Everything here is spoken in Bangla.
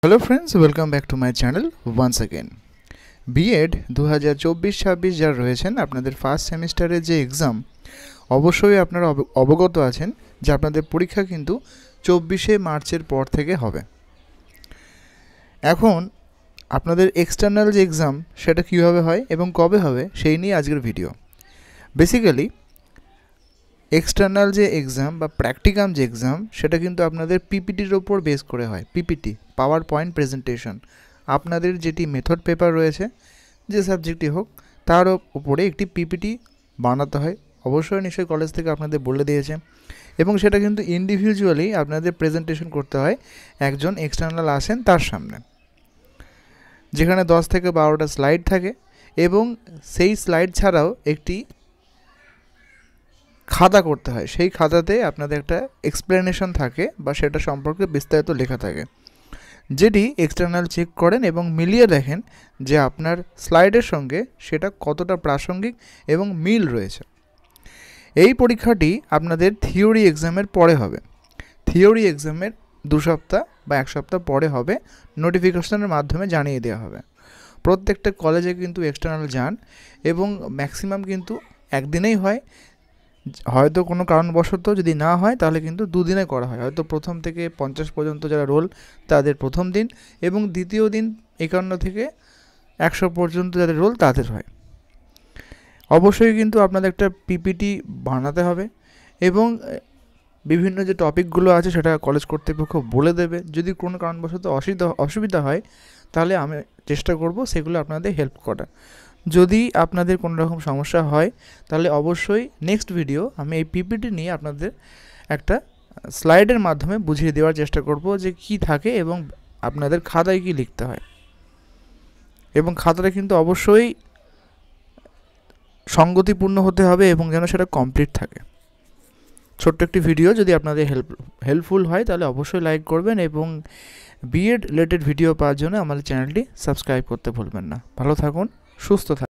Hello friends, welcome back to my channel once again. B.Ed 2024-26 যারা রয়েছেন আপনাদের ফার্স্ট সেমিস্টারের যে এক্সাম অবশ্যই আপনারা অবগত আছেন যে আপনাদের পরীক্ষা কিন্তু 24শে মার্চের পর থেকে হবে। এখন আপনাদের এক্সটার্নাল যে এক্সাম সেটা কীভাবে হয় এবং কবে হবে সেই নিয়ে আজকের ভিডিও। বেসিক্যালি এক্সটার্নাল যে এক্সাম বা প্র্যাকটিকাম যে এক্সাম সেটা কিন্তু আপনাদের পিপিটির ওপর বেস করে হয়। পিপিটি পাওয়ার পয়েন্ট প্রেজেন্টেশন, আপনাদের যেটি মেথড পেপার রয়েছে যে সাবজেক্টই হোক তার উপরে একটি পিপিটি বানাতে হয়। অবশ্যই নিশ্চয়ই কলেজ থেকে আপনাদের বলে দিয়েছে এবং সেটা কিন্তু ইন্ডিভিজুয়ালি আপনাদের প্রেজেন্টেশন করতে হয়। একজন এক্সটার্নাল আসেন তার সামনে, যেখানে 10 থেকে 12টা স্লাইড থাকে এবং সেই স্লাইড ছাড়াও একটি খাতা করতে হয়। সেই খাতাতে আপনাদের একটা এক্সপ্লেনেশন থাকে বা সেটা সম্পর্কে বিস্তারিত লেখা থাকে, যেটি এক্সটার্নাল চেক করেন এবং মিলিয়ে দেখেন যে আপনার স্লাইডের সঙ্গে সেটা কতটা প্রাসঙ্গিক এবং মিল রয়েছে। এই পরীক্ষাটি আপনাদের থিওরি এক্সামের পরে হবে। থিওরি এক্সামের 2 সপ্তাহ বা 1 সপ্তাহ পরে হবে, নোটিফিকেশনের মাধ্যমে জানিয়ে দেওয়া হবে। প্রত্যেকটা কলেজে কিন্তু এক্সটার্নাল যান এবং ম্যাক্সিমাম কিন্তু একদিনেই হয়। হয়তো কোনো কারণবশত যদি না হয় তাহলে কিন্তু 2 দিনে করা হয়। হয়তো প্রথম থেকে 50 পর্যন্ত যারা রোল তাদের প্রথম দিন এবং দ্বিতীয় দিন 51 থেকে 100 পর্যন্ত যাদের রোল তাদের হয়। অবশ্যই কিন্তু আপনাদের একটা পিপিটি বানাতে হবে এবং বিভিন্ন যে টপিকগুলো আছে সেটা কলেজ কর্তৃপক্ষ বলে দেবে। যদি কোনো কারণবশত অসুবিধা হয় তাহলে আমি চেষ্টা করব সেগুলো আপনাদের হেল্প করার। যদি আপনাদের কোনো রকম সমস্যা হয় তাহলে অবশ্যই নেক্সট ভিডিও আমি এই পিপিটি নিয়ে আপনাদের একটা স্লাইডের মাধ্যমে বুঝিয়ে দেওয়ার চেষ্টা করব যে কি থাকে এবং আপনাদের খাতায় কি লিখতে হয়। এবং খাতাটা কিন্তু অবশ্যই সঙ্গতিপূর্ণ হতে হবে এবং যেন সেটা কমপ্লিট থাকে। ছোট্ট একটি ভিডিও যদি আপনাদের হেল্পফুল হয় তাহলে অবশ্যই লাইক করবেন এবং B.Ed রিলেটেড ভিডিও পাওয়ার জন্য আমাদের চ্যানেলটি সাবস্ক্রাইব করতে ভুলবেন না। ভালো থাকুন, সুস্থ থাকুন।